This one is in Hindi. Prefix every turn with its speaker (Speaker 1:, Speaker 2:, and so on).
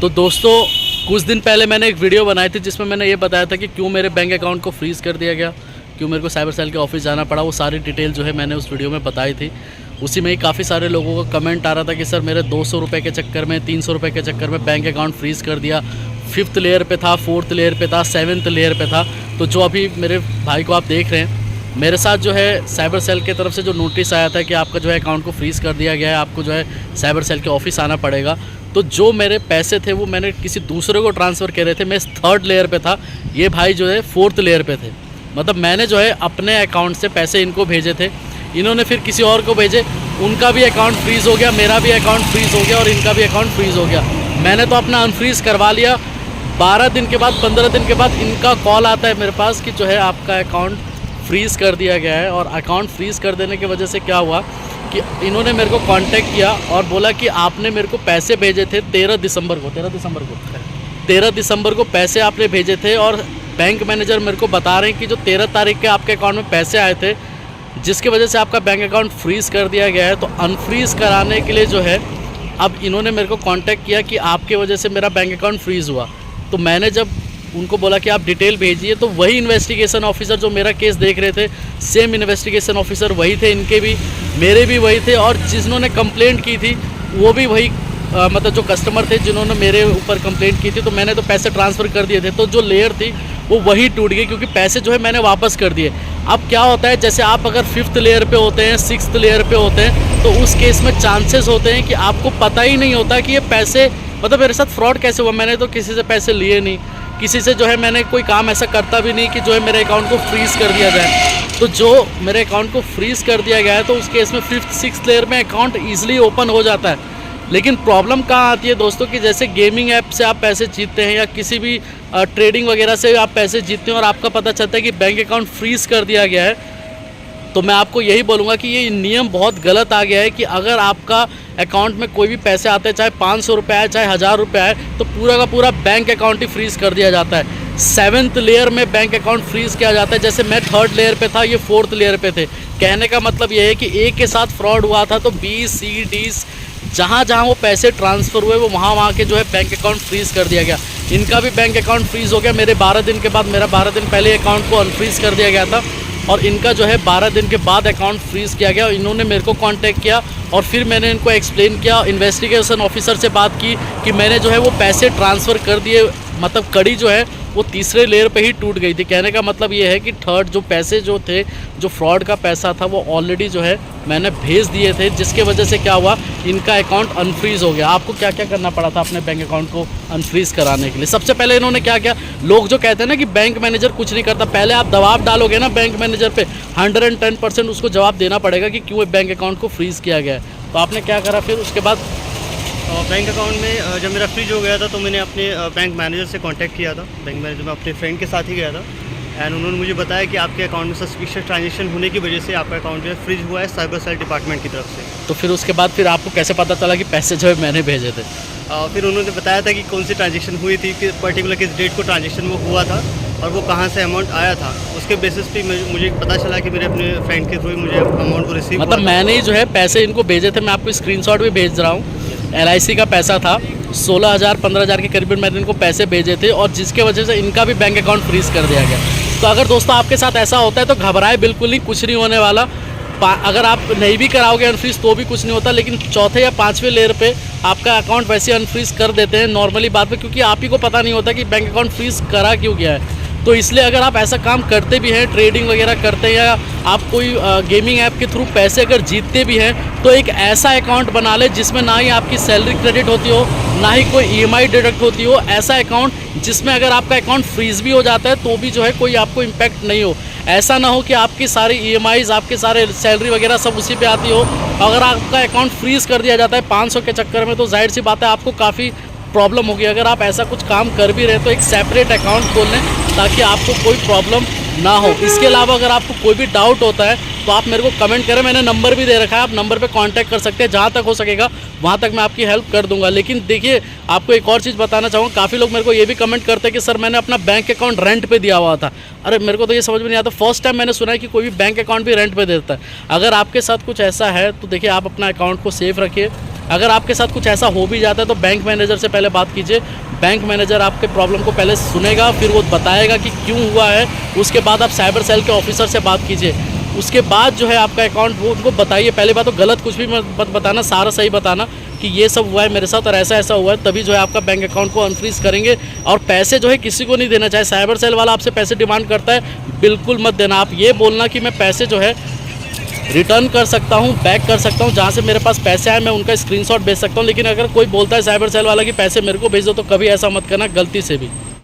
Speaker 1: तो दोस्तों कुछ दिन पहले मैंने एक वीडियो बनाई थी जिसमें मैंने ये बताया था कि क्यों मेरे बैंक अकाउंट को फ्रीज़ कर दिया गया, क्यों मेरे को साइबर सेल के ऑफिस जाना पड़ा। वो सारी डिटेल जो है मैंने उस वीडियो में बताई थी। उसी में ही काफ़ी सारे लोगों का कमेंट आ रहा था कि सर मेरे 200 रुपये के चक्कर में, 300 रुपये के चक्कर में बैंक अकाउंट फ्रीज़ कर दिया। 5th लेयर पे था, 4th लेयर पे था, 7th लेयर पे था। तो जो अभी मेरे भाई को आप देख रहे हैं, मेरे साथ जो है साइबर सेल की तरफ से जो नोटिस आया था कि आपका जो है अकाउंट को फ्रीज़ कर दिया गया है, आपको जो है साइबर सेल के ऑफिस आना पड़ेगा। तो जो मेरे पैसे थे वो मैंने किसी दूसरे को ट्रांसफ़र करे थे। मैं 3rd लेयर पे था, ये भाई जो है 4th लेयर पे थे। मतलब मैंने जो है अपने अकाउंट से पैसे इनको भेजे थे, इन्होंने फिर किसी और को भेजे, उनका भी अकाउंट फ्रीज़ हो गया, मेरा भी अकाउंट फ्रीज़ हो गया और इनका भी अकाउंट फ्रीज़ हो गया। मैंने तो अपना अनफ्रीज़ करवा लिया। 12 दिन के बाद, 15 दिन के बाद इनका कॉल आता है मेरे पास कि जो है आपका अकाउंट फ्रीज़ कर दिया गया है। और अकाउंट फ्रीज़ कर देने की वजह से क्या हुआ कि इन्होंने मेरे को कांटेक्ट किया और बोला कि आपने मेरे को पैसे भेजे थे 13 दिसंबर को पैसे आपने भेजे थे। और बैंक मैनेजर मेरे को बता रहे हैं कि जो 13 तारीख के आपके अकाउंट में पैसे आए थे, जिसकी वजह से आपका बैंक अकाउंट फ्रीज़ कर दिया गया है। तो अनफ्रीज़ कराने के लिए जो है अब इन्होंने मेरे को कांटेक्ट किया कि आपके वजह से मेरा बैंक अकाउंट फ्रीज़ हुआ। तो मैंने जब उनको बोला कि आप डिटेल भेजिए, तो वही इन्वेस्टिगेशन ऑफिसर जो मेरा केस देख रहे थे, सेम इन्वेस्टिगेशन ऑफिसर वही थे, इनके भी मेरे भी वही थे। और जिन्होंने कंप्लेंट की थी वो भी वही मतलब जो कस्टमर थे जिन्होंने मेरे ऊपर कंप्लेंट की थी। तो मैंने तो पैसे ट्रांसफ़र कर दिए थे, तो जो लेयर थी वो वही टूट गई क्योंकि पैसे जो है मैंने वापस कर दिए। अब क्या होता है, जैसे आप अगर 5th लेयर पे होते हैं, 6th लेयर पे होते हैं, तो उस केस में चांसेस होते हैं कि आपको पता ही नहीं होता कि ये पैसे, मतलब मेरे साथ फ्रॉड कैसे हुआ। मैंने तो किसी से पैसे लिए नहीं, किसी से जो है मैंने कोई काम ऐसा करता भी नहीं कि जो है मेरे अकाउंट को फ्रीज़ कर दिया जाए। तो जो मेरे अकाउंट को फ्रीज़ कर दिया गया है, तो उस केस में 5th 6th लेयर में अकाउंट ईजिली ओपन हो जाता है। लेकिन प्रॉब्लम कहाँ आती है दोस्तों कि जैसे गेमिंग ऐप से आप पैसे जीतते हैं या किसी भी ट्रेडिंग वगैरह से आप पैसे जीतते हैं और आपका पता चलता है कि बैंक अकाउंट फ्रीज़ कर दिया गया है, तो मैं आपको यही बोलूँगा कि ये नियम बहुत गलत आ गया है कि अगर आपका अकाउंट में कोई भी पैसे आते हैं, चाहे 500 रुपये आए, चाहे 1000 रुपये आए, तो पूरा का पूरा बैंक अकाउंट ही फ्रीज़ कर दिया जाता है। 7th लेयर में बैंक अकाउंट फ्रीज़ किया जाता है। जैसे मैं 3rd लेयर पे था, ये 4th लेयर पे थे। कहने का मतलब ये है कि ए के साथ फ्रॉड हुआ था, तो बी, सी, डी जहाँ वो पैसे ट्रांसफ़र हुए वो वहाँ के जो है बैंक अकाउंट फ्रीज़ कर दिया गया। इनका भी बैंक अकाउंट फ्रीज़ हो गया। मेरे 12 दिन के बाद, मेरा 12 दिन पहले अकाउंट को अनफ्रीज़ कर दिया गया था और इनका जो है 12 दिन के बाद अकाउंट फ्रीज़ किया गया। इन्होंने मेरे को कांटेक्ट किया और फिर मैंने इनको एक्सप्लेन किया, इन्वेस्टिगेशन ऑफिसर से बात की कि मैंने जो है वो पैसे ट्रांसफ़र कर दिए। मतलब कड़ी जो है वो 3रे लेयर पे ही टूट गई थी। कहने का मतलब ये है कि 3rd जो पैसे जो थे, जो फ्रॉड का पैसा था, वो ऑलरेडी जो है मैंने भेज दिए थे, जिसके वजह से क्या हुआ, इनका अकाउंट अनफ्रीज़ हो गया। आपको क्या क्या करना पड़ा था अपने बैंक अकाउंट को अनफ्रीज़ कराने के लिए? सबसे पहले इन्होंने क्या किया, लोग जो कहते हैं ना कि बैंक मैनेजर कुछ नहीं करता, पहले आप दबाव डालोगे ना बैंक मैनेजर पे, 110% उसको जवाब देना पड़ेगा कि क्यों बैंक अकाउंट को फ्रीज़ किया गया है। तो आपने क्या करा फिर उसके बाद?
Speaker 2: बैंक अकाउंट में जब मेरा फ्रीज हो गया था तो मैंने अपने बैंक मैनेजर से कांटेक्ट किया था। बैंक मैनेजर में अपने फ्रेंड के साथ ही गया था एंड उन्होंने मुझे बताया कि आपके अकाउंट में सस्पिशियस ट्रांजेक्शन होने की वजह से आपका अकाउंट जो है फ्रीज हुआ है साइबर सेल डिपार्टमेंट की तरफ से।
Speaker 1: तो फिर उसके बाद फिर आपको कैसे पता चला कि पैसे जो है मैंने भेजे थे?
Speaker 2: फिर उन्होंने बताया था कि कौन सी ट्रांजेक्शन हुई थी, कि पर्टिकुलर किस डेट को ट्रांजेक्शन वो हुआ था और वो कहाँ से अमाउंट आया था। उसके बेसिस पे मुझे पता चला कि मेरे अपने फ्रेंड के थ्रू मुझे अमाउंट को रिसीव,
Speaker 1: मतलब मैंने ही जो है पैसे इनको भेजे थे। मैं आपको स्क्रीनशॉट भी भेज रहा हूँ। LIC का पैसा था, 16,000-15,000 के करीब मैंने इनको पैसे भेजे थे और जिसके वजह से इनका भी बैंक अकाउंट फ्रीज़ कर दिया गया। तो अगर दोस्तों आपके साथ ऐसा होता है तो घबराए बिल्कुल नहीं, कुछ नहीं होने वाला। अगर आप नहीं भी कराओगे अनफ्रीज़ तो भी कुछ नहीं होता, लेकिन 4थे या 5वें लेयर पे आपका अकाउंट वैसे अनफ्रीज़ कर देते हैं नॉर्मली बात में, क्योंकि आप ही को पता नहीं होता कि बैंक अकाउंट फ्रीज़ करा क्यों गया है। तो इसलिए अगर आप ऐसा काम करते भी हैं, ट्रेडिंग वगैरह करते हैं या आप कोई गेमिंग ऐप के थ्रू पैसे अगर जीतते भी हैं, तो एक ऐसा अकाउंट बना ले जिसमें ना ही आपकी सैलरी क्रेडिट होती हो, ना ही कोई EMI डिडक्ट होती हो। ऐसा अकाउंट जिसमें अगर आपका अकाउंट फ्रीज़ भी हो जाता है तो भी जो है कोई आपको इम्पैक्ट नहीं हो। ऐसा ना हो कि आपकी सारी EMIs, आपके सारे सैलरी वगैरह सब उसी पे आती हो। अगर आपका अकाउंट फ्रीज़ कर दिया जाता है 500 के चक्कर में, तो जाहिर सी बात है आपको काफ़ी प्रॉब्लम होगी। अगर आप ऐसा कुछ काम कर भी रहे तो एक सेपरेट अकाउंट खोल लें ताकि आपको कोई प्रॉब्लम ना हो। इसके अलावा अगर आपको कोई भी डाउट होता है तो आप मेरे को कमेंट करें, मैंने नंबर भी दे रखा है, आप नंबर पे कांटेक्ट कर सकते हैं। जहाँ तक हो सकेगा वहाँ तक मैं आपकी हेल्प कर दूंगा। लेकिन देखिए, आपको एक और चीज़ बताना चाहूँगा, काफ़ी लोग मेरे को ये भी कमेंट करते हैं कि सर मैंने अपना बैंक अकाउंट रेंट पे दिया हुआ था। अरे मेरे को तो ये समझ में नहीं आता, फर्स्ट टाइम मैंने सुना है कि कोई भी बैंक अकाउंट भी रेंट पे देता है। अगर आपके साथ कुछ ऐसा है तो देखिए, आप अपना अकाउंट को सेफ रखिए। अगर आपके साथ कुछ ऐसा हो भी जाता है तो बैंक मैनेजर से पहले बात कीजिए। बैंक मैनेजर आपके प्रॉब्लम को पहले सुनेगा, फिर वो बताएगा कि क्यों हुआ है। उसके बाद आप साइबर सेल के ऑफिसर से बात कीजिए। उसके बाद जो है आपका अकाउंट, वो उनको बताइए। पहले बात तो गलत कुछ भी मत बताना, सारा सही बताना कि ये सब हुआ है मेरे साथ और ऐसा ऐसा हुआ है, तभी जो है आपका बैंक अकाउंट को अनफ्रीज करेंगे। और पैसे जो है किसी को नहीं देना। चाहे साइबर सेल वाला आपसे पैसे डिमांड करता है, बिल्कुल मत देना। आप ये बोलना कि मैं पैसे जो है रिटर्न कर सकता हूँ, बैक कर सकता हूँ, जहाँ से मेरे पास पैसे आए मैं उनका स्क्रीनशॉट भेज सकता हूँ। लेकिन अगर कोई बोलता है साइबर सेल वाला कि पैसे मेरे को भेज दो, तो कभी ऐसा मत करना, गलती से भी।